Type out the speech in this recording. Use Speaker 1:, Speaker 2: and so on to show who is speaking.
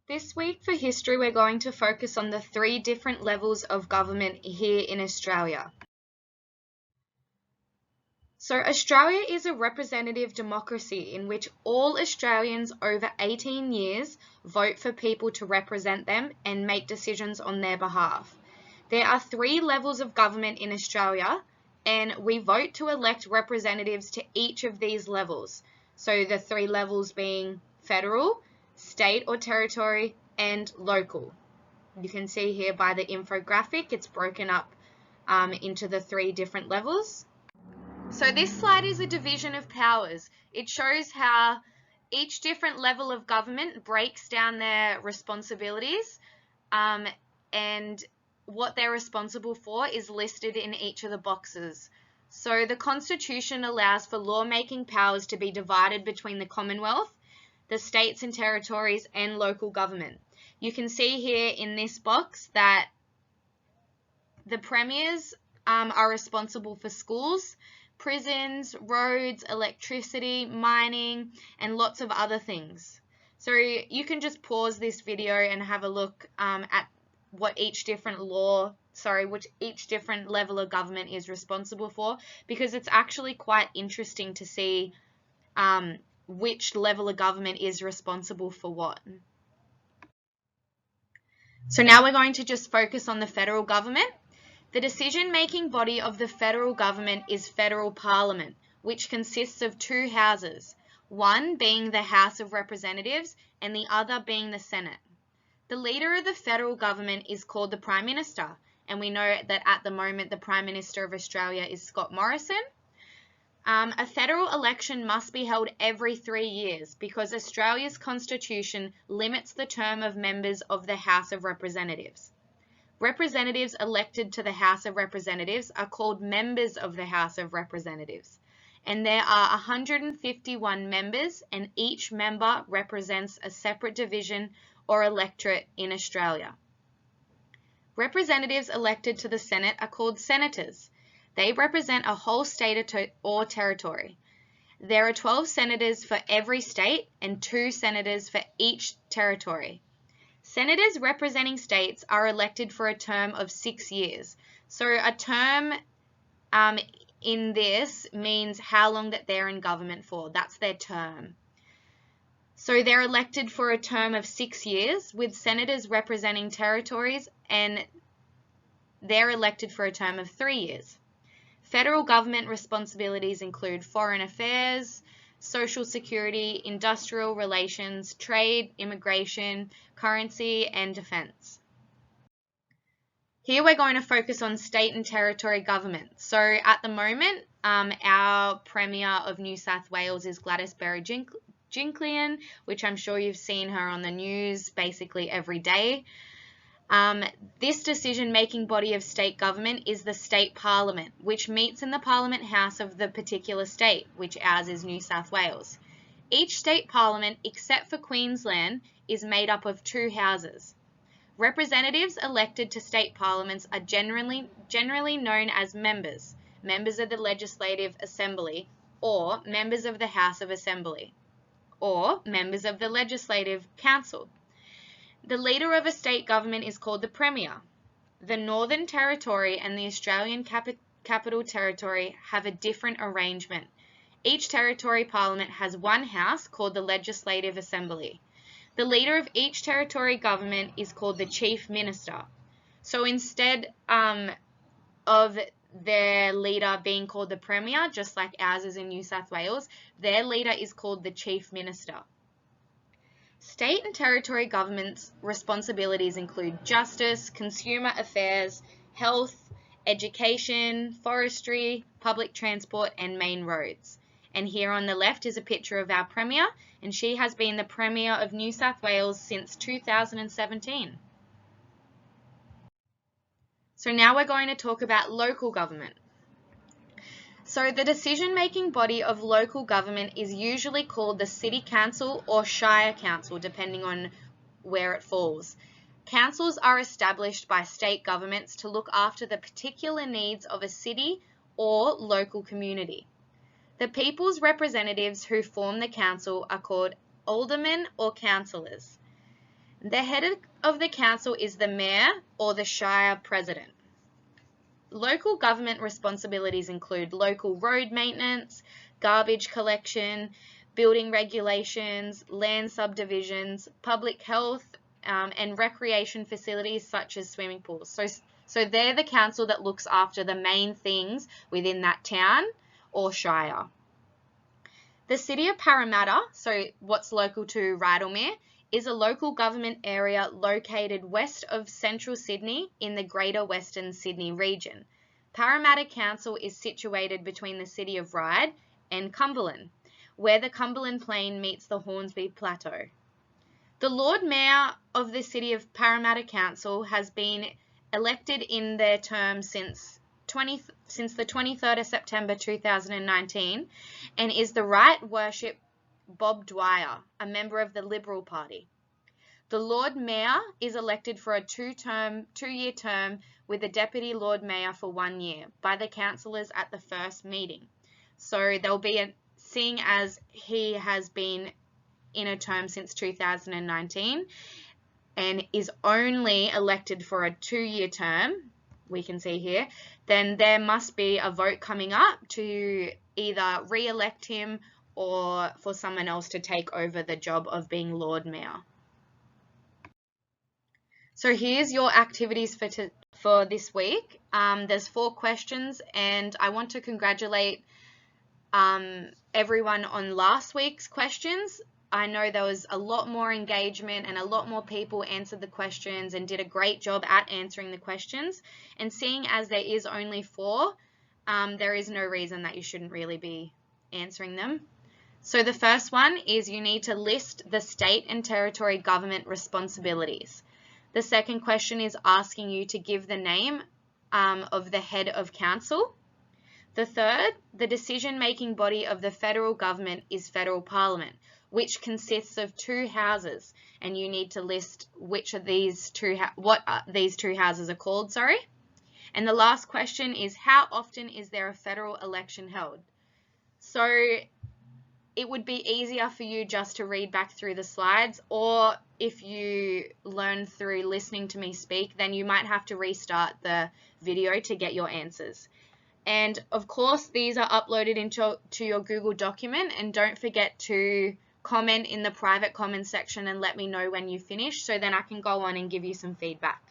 Speaker 1: This week for history, we're going to focus on the three different levels of government here in Australia. So Australia is a representative democracy in which all Australians over 18 years vote for people to represent them and make decisions on their behalf. There are three levels of government in Australia, and we vote to elect representatives to each of these levels. So the three levels being federal, state or territory, and local. You can see here by the infographic, it's broken up into the three different levels. So this slide is a division of powers. It shows how each different level of government breaks down their responsibilities, and what they're responsible for is listed in each of the boxes. So the Constitution allows for lawmaking powers to be divided between the Commonwealth, the states and territories, and local government. You can see here in this box that the premiers are responsible for schools, prisons, roads, electricity, mining, and lots of other things. So you can just pause this video and have a look at what each different each different level of government is responsible for, because it's actually quite interesting to see which level of government is responsible for what. So now we're going to just focus on the federal government. The decision-making body of the federal government is Federal Parliament, which consists of two houses, one being the House of Representatives and the other being the Senate. The leader of the federal government is called the Prime Minister, and we know that at the moment the Prime Minister of Australia is Scott Morrison. A federal election must be held every 3 years because Australia's constitution limits the term of members of the House of Representatives. Representatives elected to the House of Representatives are called members of the House of Representatives, and there are 151 members, and each member represents a separate division or electorate in Australia. Representatives elected to the Senate are called senators. They represent a whole state or territory. There are 12 senators for every state and 2 senators for each territory. Senators representing states are elected for a term of 6 years. So a term in this means how long that they're in government for. That's their term. So they're elected for a term of 6 years, with senators representing territories, and they're elected for a term of 3 years. Federal government responsibilities include foreign affairs, social security, industrial relations, trade, immigration, currency, and defence. Here we're going to focus on state and territory government. So at the moment, our Premier of New South Wales is Gladys Berejiklian, which I'm sure you've seen her on the news basically every day. This decision-making body of state government is the state parliament, which meets in the Parliament House of the particular state, which ours is New South Wales. Each state parliament, except for Queensland, is made up of 2 houses. Representatives elected to state parliaments are generally known as members of the Legislative Assembly, or members of the House of Assembly, or members of the Legislative Council. The leader of a state government is called the Premier. The Northern Territory and the Australian Capital Territory have a different arrangement. Each territory parliament has one house called the Legislative Assembly. The leader of each territory government is called the Chief Minister. So instead of their leader being called the Premier, just like ours is in New South Wales, their leader is called the Chief Minister. State and territory governments' responsibilities include justice, consumer affairs, health, education, forestry, public transport, and main roads. And here on the left is a picture of our Premier, and she has been the Premier of New South Wales since 2017. So now we're going to talk about local government. So the decision-making body of local government is usually called the City Council or Shire Council, depending on where it falls. Councils are established by state governments to look after the particular needs of a city or local community. The people's representatives who form the council are called aldermen or councillors. The head of the council is the mayor or the shire president. Local government responsibilities include local road maintenance, garbage collection, building regulations, land subdivisions, public health, and recreation facilities such as swimming pools. So they're the council that looks after the main things within that town or shire. The City of Parramatta, so what's local to Rydalmere, is a local government area located west of central Sydney in the Greater Western Sydney region. Parramatta Council is situated between the City of Ryde and Cumberland, where the Cumberland Plain meets the Hornsby Plateau. The Lord Mayor of the City of Parramatta Council has been elected in their term since the 23rd of September 2019 and is the Right Worship Bob Dwyer, a member of the Liberal Party. The Lord Mayor is elected for a two-year term with the Deputy Lord Mayor for 1 year by the councillors at the first meeting. So there'll be seeing as he has been in a term since 2019 and is only elected for a 2-year term, we can see here, then there must be a vote coming up to either re-elect him or for someone else to take over the job of being Lord Mayor. So here's your activities for this week. There's 4 questions, and I want to congratulate everyone on last week's questions. I know there was a lot more engagement and a lot more people answered the questions and did a great job at answering the questions. And seeing as there is only 4, there is no reason that you shouldn't really be answering them. So the first one is you need to list the state and territory government responsibilities. The second question is asking you to give the name of the head of council. The third, the decision-making body of the federal government is federal parliament, which consists of 2 houses, and you need to list which of these these 2 houses are called, sorry. And the last question is how often is there a federal election held? So it would be easier for you just to read back through the slides, or if you learn through listening to me speak, then you might have to restart the video to get your answers. And of course, these are uploaded into your Google document, and don't forget to comment in the private comments section and let me know when you finish so then I can go on and give you some feedback.